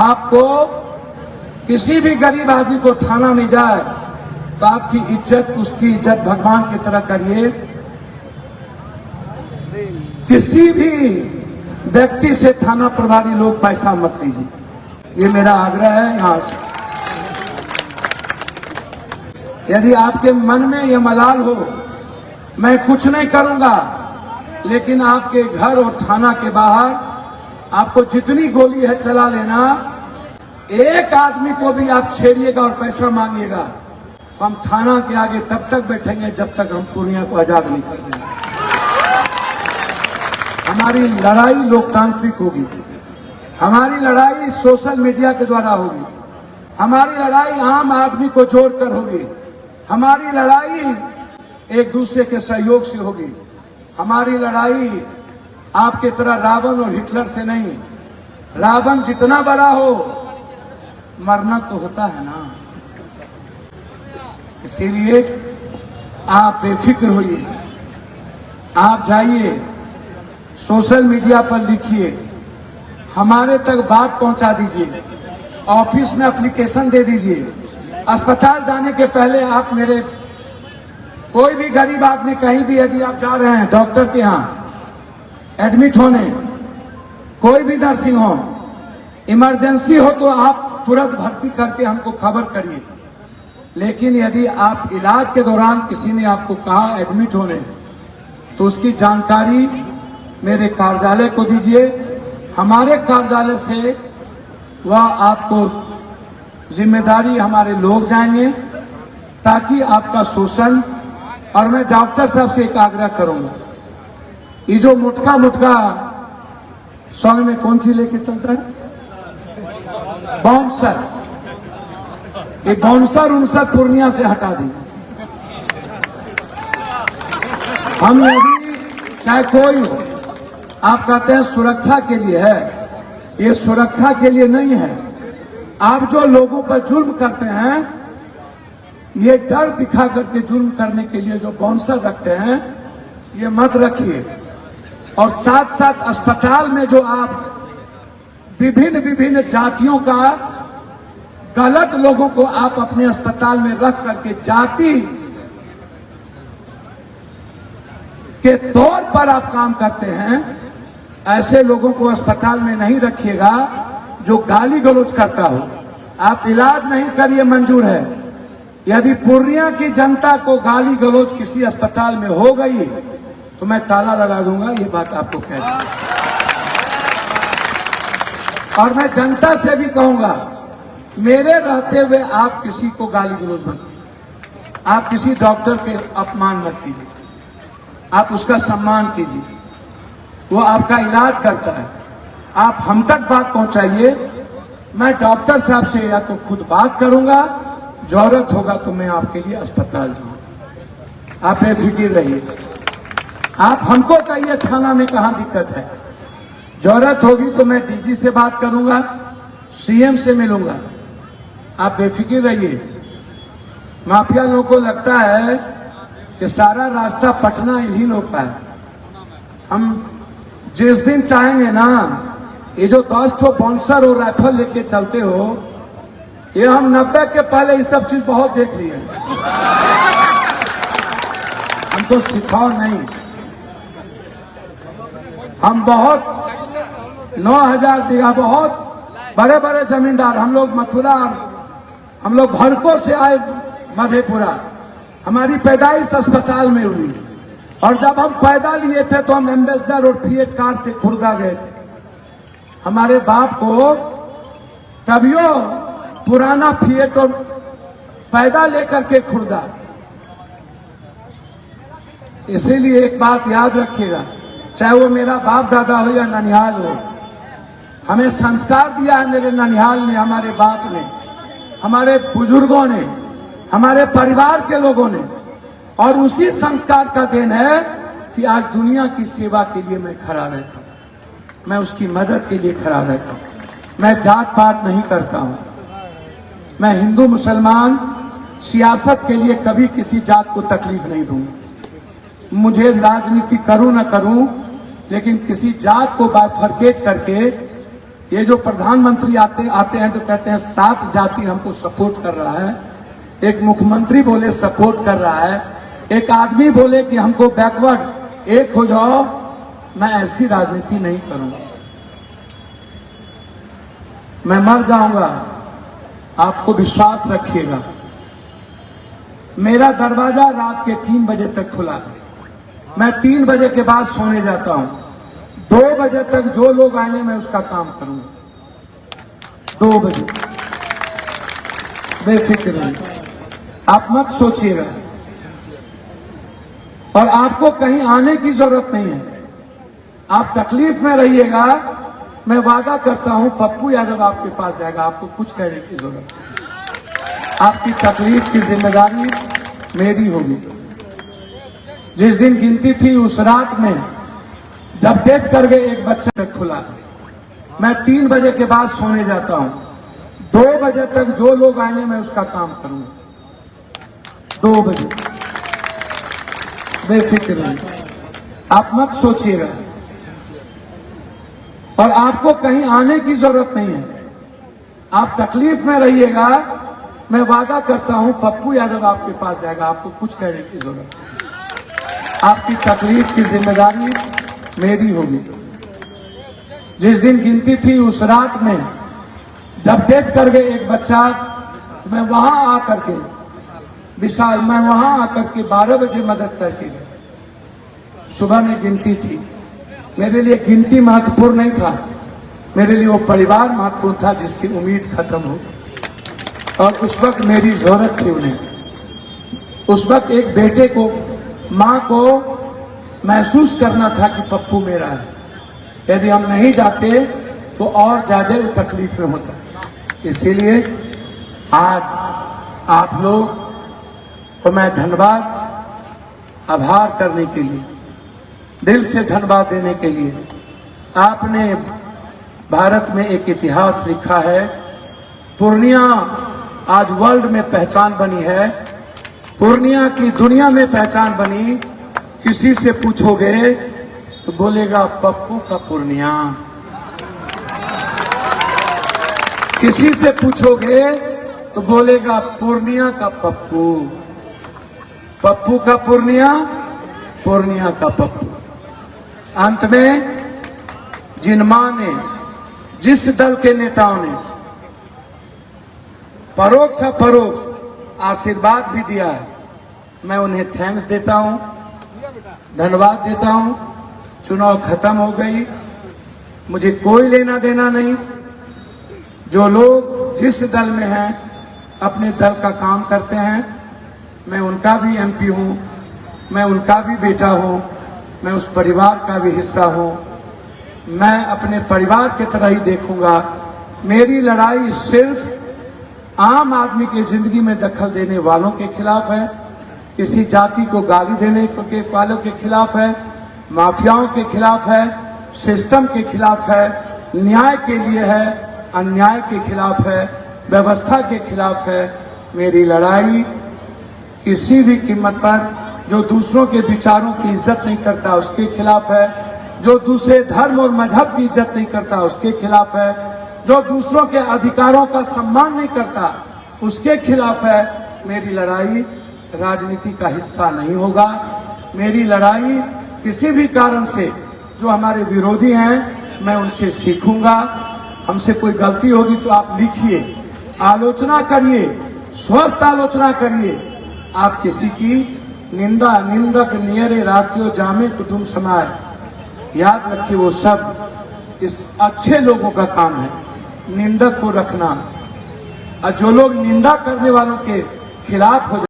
आपको किसी भी गरीब आदमी को थाना में जाए तो आपकी इज्जत, उसकी इज्जत भगवान की तरह करिए। किसी भी व्यक्ति से थाना प्रभारी लोग पैसा मत लीजिए, ये मेरा आग्रह है यहां से। यदि आपके मन में यह मलाल हो, मैं कुछ नहीं करूंगा, लेकिन आपके घर और थाना के बाहर आपको जितनी गोली है चला लेना, एक आदमी को भी आप छेड़िएगा और पैसा मांगिएगा तो हम थाना के आगे तब तक बैठेंगे जब तक हम पूर्णिया को आजाद नहीं कर देंगे। हमारी लड़ाई लोकतांत्रिक होगी, हमारी लड़ाई सोशल मीडिया के द्वारा होगी, हमारी लड़ाई आम आदमी को जोड़कर होगी, हमारी लड़ाई एक दूसरे के सहयोग से होगी, हमारी लड़ाई आपके तरह रावण और हिटलर से नहीं। रावण जितना बड़ा हो, मरना तो होता है ना। इसीलिए आप बेफिक्र होइए, आप जाइए सोशल मीडिया पर लिखिए, हमारे तक बात पहुंचा दीजिए, ऑफिस में एप्लीकेशन दे दीजिए। अस्पताल जाने के पहले आप मेरे, कोई भी गरीब आदमी कहीं भी यदि आप जा रहे हैं डॉक्टर के यहाँ एडमिट होने, कोई भी नर्सिंग होम, इमरजेंसी हो तो आप तुरंत भर्ती करके हमको खबर करिए। लेकिन यदि आप इलाज के दौरान किसी ने आपको कहा एडमिट होने, तो उसकी जानकारी मेरे कार्यालय को दीजिए। हमारे कार्यालय से वह आपको जिम्मेदारी हमारे लोग जाएंगे, ताकि आपका शोषण। और मैं डॉक्टर साहब से एक आग्रह करूंगा, ये जो मुटका सॉन्ग में कौन सी लेके चलता है, बाउंसर, ये बाउंसर उनसर पूर्णिया से हटा दीजिए। हम यदि चाहे कोई हो, आप कहते हैं सुरक्षा के लिए है, ये सुरक्षा के लिए नहीं है। आप जो लोगों पर जुल्म करते हैं, ये डर दिखा करके जुल्म करने के लिए जो बाउंसर रखते हैं, ये मत रखिए। और साथ साथ अस्पताल में जो आप विभिन्न जातियों का गलत लोगों को आप अपने अस्पताल में रख करके जाति के तौर पर आप काम करते हैं, ऐसे लोगों को अस्पताल में नहीं रखिएगा जो गाली गलौज करता हो। आप इलाज नहीं करिए, मंजूर है। यदि पूर्णिया की जनता को गाली गलौज किसी अस्पताल में हो गई तो मैं ताला लगा दूंगा, ये बात आपको कह दूं। और मैं जनता से भी कहूंगा, मेरे रहते हुए आप किसी को गाली गलौज मत कीजिए, आप किसी डॉक्टर के अपमान मत कीजिए, आप उसका सम्मान कीजिए, वो आपका इलाज करता है। आप हम तक बात पहुंचाइए, मैं डॉक्टर साहब से या तो खुद बात करूंगा, जरूरत होगा तो मैं आपके लिए अस्पताल जाऊंगा। आप बेफिक्र रहिए, आप हमको कहिए थाना में कहां दिक्कत है, जरूरत होगी तो मैं डीजी से बात करूंगा, सीएम से मिलूंगा। आप बेफिक्र रहिए। माफिया लोगों को लगता है कि सारा रास्ता पटना इन्हीं लोग का है। हम जिस दिन चाहेंगे ना, ये जो 10 ठो बाउंसर और राइफल लेके चलते हो, ये हम 90 के पहले ये सब चीज बहुत देख लिए, हमको सिखाओ नहीं। हम बहुत 9000 दिया, बहुत बड़े बड़े जमींदार, हम लोग मथुरा, हम लोग भड़कों से आए मधेपुरा, हमारी पैदाइश अस्पताल में हुई। और जब हम पैदा लिए थे तो हम एम्बेसडर और फिएट कार से खुर्दा गए थे। हमारे बाप को तभियो पुराना फिएट और पैदा लेकर के खुर्दा। इसीलिए एक बात याद रखिएगा, चाहे वो मेरा बाप दादा हो या ननिहाल हो, हमें संस्कार दिया है मेरे ननिहाल ने, हमारे बाप ने, हमारे बुजुर्गों ने, हमारे परिवार के लोगों ने। और उसी संस्कार का देन है कि आज दुनिया की सेवा के लिए मैं खड़ा रहता हूं, मैं उसकी मदद के लिए खड़ा रहता हूं। मैं जात पात नहीं करता हूं, मैं हिंदू मुसलमान सियासत के लिए कभी किसी जात को तकलीफ नहीं दूंगा। मुझे राजनीति करूं ना करूं, लेकिन किसी जात को बाइफरकेट करके ये जो प्रधानमंत्री आते हैं तो कहते हैं 7 जाति हमको सपोर्ट कर रहा है, एक मुख्यमंत्री बोले सपोर्ट कर रहा है, एक आदमी बोले कि हमको बैकवर्ड एक हो जाओ। मैं ऐसी राजनीति नहीं करूंगा, मैं मर जाऊंगा, आपको विश्वास रखिएगा। मेरा दरवाजा रात के 3 बजे तक खुला है, मैं 3 बजे के बाद सोने जाता हूं। 2 बजे तक जो लोग आएंगे मैं उसका काम करूंगा। 2 बजे बेफिक्र रहिए, आप मत सोचिएगा, और आपको कहीं आने की जरूरत नहीं है। आप तकलीफ में रहिएगा, मैं वादा करता हूं पप्पू यादव आपके पास जाएगा, आपको कुछ कहने की जरूरत नहीं। आपकी तकलीफ की जिम्मेदारी मेरी होगी। जिस दिन गिनती थी उस रात में जब डेथ कर गए एक बच्चा तक खुला है, मैं 3 बजे के बाद सोने जाता हूं। 2 बजे तक जो लोग आएंगे मैं उसका काम करूंगा। 2 बजे बेफिक्र रहिए, आप मत सोचिएगा, और आपको कहीं आने की जरूरत नहीं है। आप तकलीफ में रहिएगा, मैं वादा करता हूं पप्पू यादव आपके पास जाएगा, आपको कुछ कहने की जरूरत नहीं। आपकी तकलीफ की जिम्मेदारी मेरी होगी। जिस दिन गिनती थी उस रात में जब डेथ कर गए एक बच्चा, तो मैं वहां आकर के विशाल, मैं वहां आकर के 12 बजे मदद करके गया। सुबह में गिनती थी, मेरे लिए गिनती महत्वपूर्ण नहीं था, मेरे लिए वो परिवार महत्वपूर्ण था जिसकी उम्मीद खत्म हो गई। और उस वक्त मेरी जरूरत थी उन्हें। उस वक्त एक बेटे को, मां को महसूस करना था कि पप्पू मेरा है। यदि हम नहीं जाते तो और ज्यादा तकलीफ में होता। इसीलिए आज आप लोग को मैं धन्यवाद, आभार करने के लिए, दिल से धन्यवाद देने के लिए। आपने भारत में एक इतिहास लिखा है। पूर्णिया आज वर्ल्ड में पहचान बनी है, पूर्णिया की दुनिया में पहचान बनी। किसी से पूछोगे तो बोलेगा पप्पू का पूर्णिया, किसी से पूछोगे तो बोलेगा पूर्णिया का पप्पू, पप्पू का पूर्णिया, पूर्णिया का पप्पू। अंत में जिन मां ने, जिस दल के नेताओं ने परोक्ष अपरोक्ष आशीर्वाद भी दिया है, मैं उन्हें थैंक्स देता हूं, धन्यवाद देता हूं। चुनाव खत्म हो गई, मुझे कोई लेना देना नहीं। जो लोग जिस दल में हैं अपने दल का काम करते हैं, मैं उनका भी एमपी हूं, मैं उनका भी बेटा हूं, मैं उस परिवार का भी हिस्सा हूं। मैं अपने परिवार की तरह ही देखूंगा। मेरी लड़ाई सिर्फ आम आदमी की जिंदगी में दखल देने वालों के खिलाफ है, किसी जाति को गाली देने के वालों के खिलाफ है, माफियाओं के खिलाफ है, सिस्टम के खिलाफ है, न्याय के लिए है, अन्याय के खिलाफ है, व्यवस्था के खिलाफ है। मेरी लड़ाई किसी भी कीमत पर जो दूसरों के विचारों की इज्जत नहीं करता उसके खिलाफ है, जो दूसरे धर्म और मजहब की इज्जत नहीं करता उसके खिलाफ है, जो दूसरों के अधिकारों का सम्मान नहीं करता उसके खिलाफ है। मेरी लड़ाई राजनीति का हिस्सा नहीं होगा। मेरी लड़ाई किसी भी कारण से जो हमारे विरोधी हैं, मैं उनसे सीखूंगा। हमसे कोई गलती होगी तो आप लिखिए, आलोचना करिए, स्वस्थ आलोचना करिए। आप किसी की निंदा, निंदक नियरे राखियो जामे कुटुंब समाय, याद रखिए वो सब इस अच्छे लोगों का काम है, निंदक को रखना। और जो लोग निंदा करने वालों के खिलाफ हो